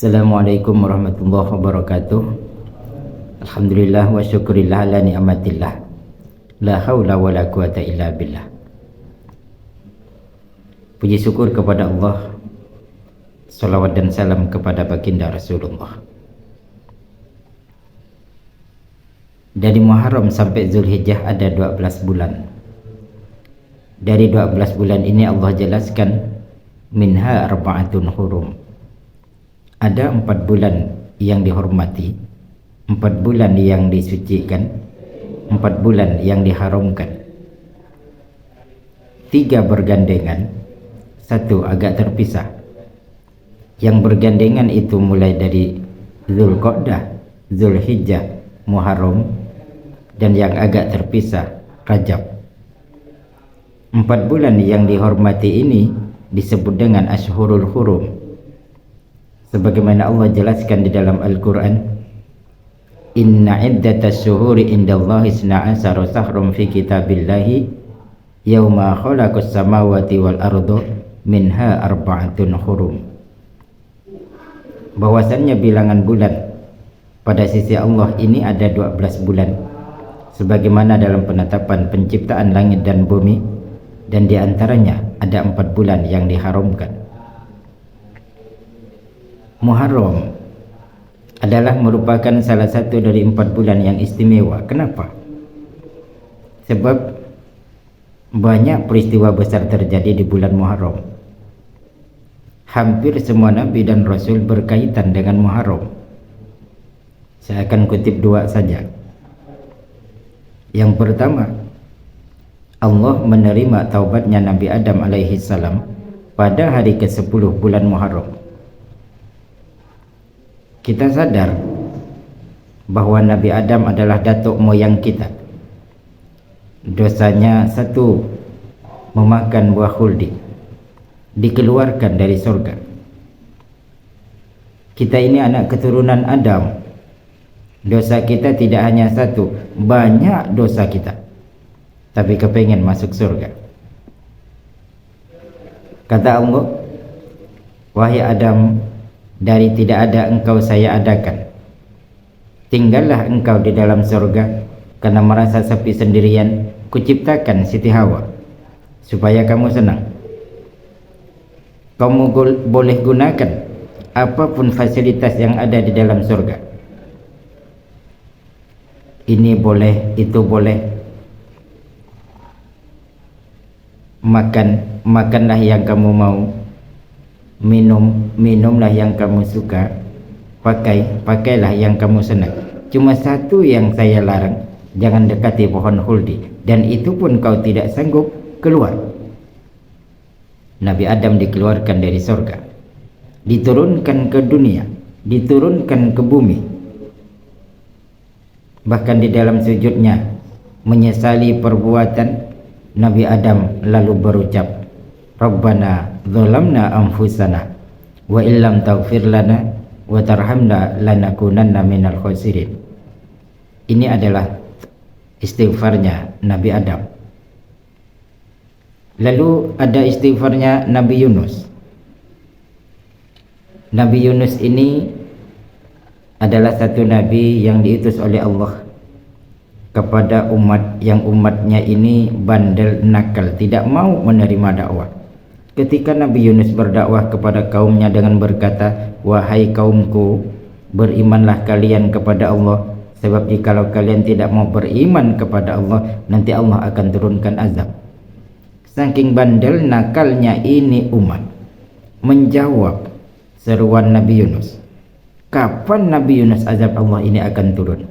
Assalamualaikum warahmatullahi wabarakatuh. Alhamdulillah wa syukurillah ala ni'matillah. La haula wa la quwata illa billah. Puji syukur kepada Allah, salawat dan salam kepada baginda Rasulullah. Dari Muharram sampai Zulhijjah ada 12 bulan. Dari 12 bulan ini Allah jelaskan minha arba'atun hurum. Ada 4 bulan yang dihormati, 4 bulan yang disucikan, 4 bulan yang diharamkan. 3 bergandengan, 1 agak terpisah. Yang bergandengan itu mulai dari Zulqa'dah, Zulhijjah, Muharram, dan yang agak terpisah Rajab. 4 bulan yang dihormati ini disebut dengan Ashhurul Hurum. Sebagaimana Allah jelaskan di dalam Al-Quran, Inna iddatas syuhuri indallahi isna'asara sahrum fi kitabillahi yawma khalaqas samawati wal ardu minha arba'atun hurum. Bahwasannya bilangan bulan pada sisi Allah ini ada 12 bulan, sebagaimana dalam penetapan penciptaan langit dan bumi, dan diantaranya ada 4 bulan yang diharamkan. Muharram adalah merupakan salah satu dari 4 bulan yang istimewa. Kenapa? Sebab banyak peristiwa besar terjadi di bulan Muharram. Hampir semua Nabi dan Rasul berkaitan dengan Muharram. Saya akan kutip 2 saja. Yang pertama, Allah menerima taubatnya Nabi Adam alaihi salam pada hari ke-10 bulan Muharram. Kita sadar bahwa Nabi Adam adalah datuk moyang kita. Dosanya 1, memakan buah khuldi, dikeluarkan dari surga. Kita ini anak keturunan Adam. Dosa kita tidak hanya 1, banyak dosa kita, tapi kepengen masuk surga. Kata Allah, wahai Adam, dari tidak ada engkau saya adakan. Tinggallah engkau di dalam surga, karena merasa sepi sendirian, kuciptakan Siti Hawa supaya kamu senang. Kamu boleh gunakan apapun fasilitas yang ada di dalam surga. Ini boleh, itu boleh. Makanlah yang kamu mau. Minumlah yang kamu suka. Pakailah yang kamu senang. Cuma 1 yang saya larang, jangan dekati pohon khuldi, dan itu pun kau tidak sanggup keluar. Nabi Adam dikeluarkan dari surga, diturunkan ke dunia, diturunkan ke bumi. Bahkan di dalam sujudnya menyesali perbuatan, Nabi Adam lalu berucap, Rabbana zalamna anfusana wa illam taghfir lana wa tarhamna lanakunanna minal khasirin. Ini adalah istighfarnya Nabi Adam. Lalu ada istighfarnya Nabi Yunus. Nabi Yunus ini adalah satu nabi yang diutus oleh Allah kepada umat yang umatnya ini bandel, nakal, tidak mau menerima dakwah. Ketika Nabi Yunus berdakwah kepada kaumnya dengan berkata, wahai kaumku, berimanlah kalian kepada Allah, sebab jikalau kalian tidak mau beriman kepada Allah, nanti Allah akan turunkan azab. Saking bandel nakalnya ini umat menjawab seruan Nabi Yunus. Kapan Nabi Yunus azab Allah ini akan turun?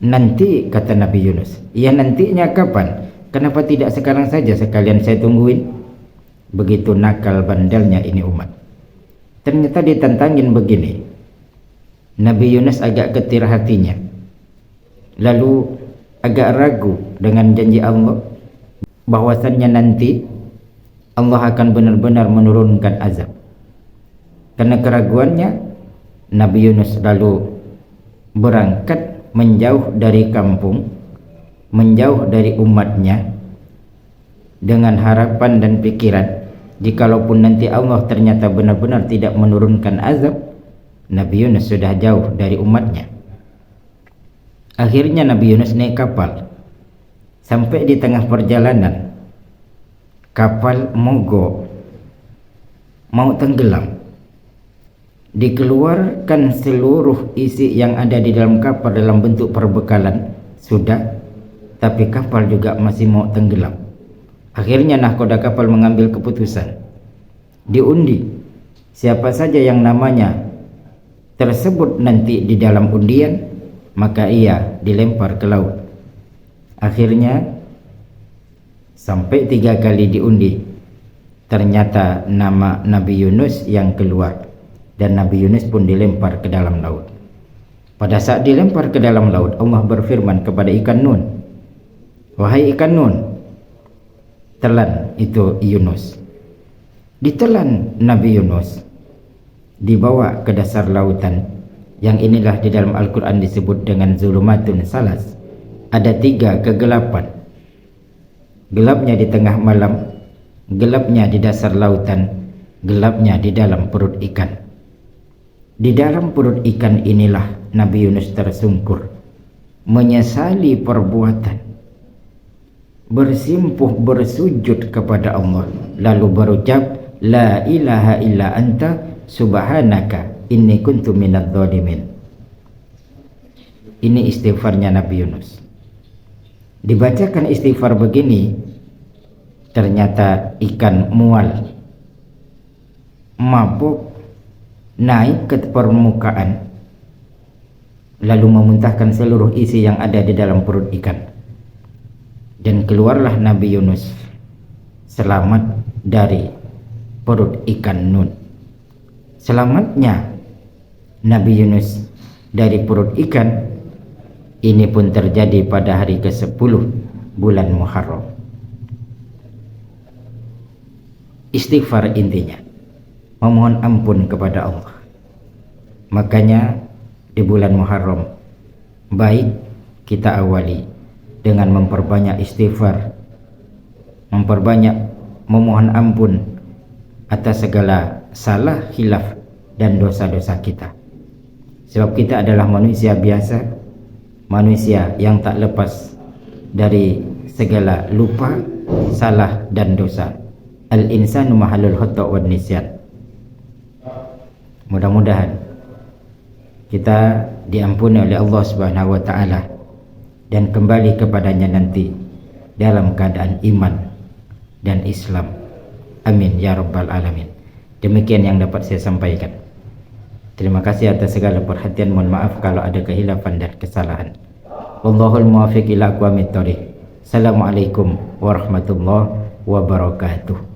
Nanti, kata Nabi Yunus. Ya, nantinya kapan? Kenapa tidak sekarang saja, sekalian saya tungguin? Begitu nakal bandelnya ini umat. Ternyata ditantangin begini. Nabi Yunus agak getir hatinya, lalu agak ragu dengan janji Allah bahwasannya nanti Allah akan benar-benar menurunkan azab. Karena keraguannya, Nabi Yunus lalu berangkat menjauh dari kampung, menjauh dari umatnya, dengan harapan dan pikiran Jikalaupun nanti Allah ternyata benar-benar tidak menurunkan azab, Nabi Yunus sudah jauh dari umatnya. Akhirnya Nabi Yunus naik kapal. Sampai di tengah perjalanan, kapal mogok, mau tenggelam. Dikeluarkan seluruh isi yang ada di dalam kapal dalam bentuk perbekalan, sudah, tapi kapal juga masih mau tenggelam. Akhirnya nahkoda kapal mengambil keputusan, diundi siapa saja yang namanya tersebut nanti di dalam undian, maka ia dilempar ke laut. Akhirnya sampai 3 kali diundi, ternyata nama Nabi Yunus yang keluar, dan Nabi Yunus pun dilempar ke dalam laut. Pada saat dilempar ke dalam laut, Allah berfirman kepada ikan Nun, wahai ikan Nun, telan itu Yunus. Ditelan Nabi Yunus, dibawa ke dasar lautan, yang inilah di dalam Al-Quran disebut dengan zulumatun salas. Ada 3 kegelapan. Gelapnya di tengah malam, gelapnya di dasar lautan, gelapnya di dalam perut ikan. Di dalam perut ikan inilah Nabi Yunus tersungkur, menyesali perbuatan, bersimpuh bersujud kepada Allah, lalu berucap, la ilaha illa anta subhanaka inni kuntu minadz zalimin. Ini istighfarnya Nabi Yunus. Dibacakan istighfar begini, ternyata ikan mual, mabuk, naik ke permukaan, lalu memuntahkan seluruh isi yang ada di dalam perut ikan. Dan keluarlah Nabi Yunus selamat dari perut ikan Nun. Selamatnya Nabi Yunus dari perut ikan ini pun terjadi pada hari ke-10 bulan Muharram. Istighfar intinya memohon ampun kepada Allah. Makanya di bulan Muharram baik kita awali dengan memperbanyak istighfar, memperbanyak memohon ampun atas segala salah, khilaf dan dosa-dosa kita. Sebab kita adalah manusia biasa, manusia yang tak lepas dari segala lupa, salah dan dosa. Al-insanu mahalul khata' wan nisyan. Mudah-mudahan kita diampuni oleh Allah Subhanahu wa taala dan kembali kepadanya nanti dalam keadaan iman dan Islam. Amin ya rabbal alamin. Demikian yang dapat saya sampaikan. Terima kasih atas segala perhatian. Mohon maaf kalau ada kehilafan dan kesalahan. Wallahul muwaffiq ila aqwamit thoriq. Assalamualaikum warahmatullahi wabarakatuh.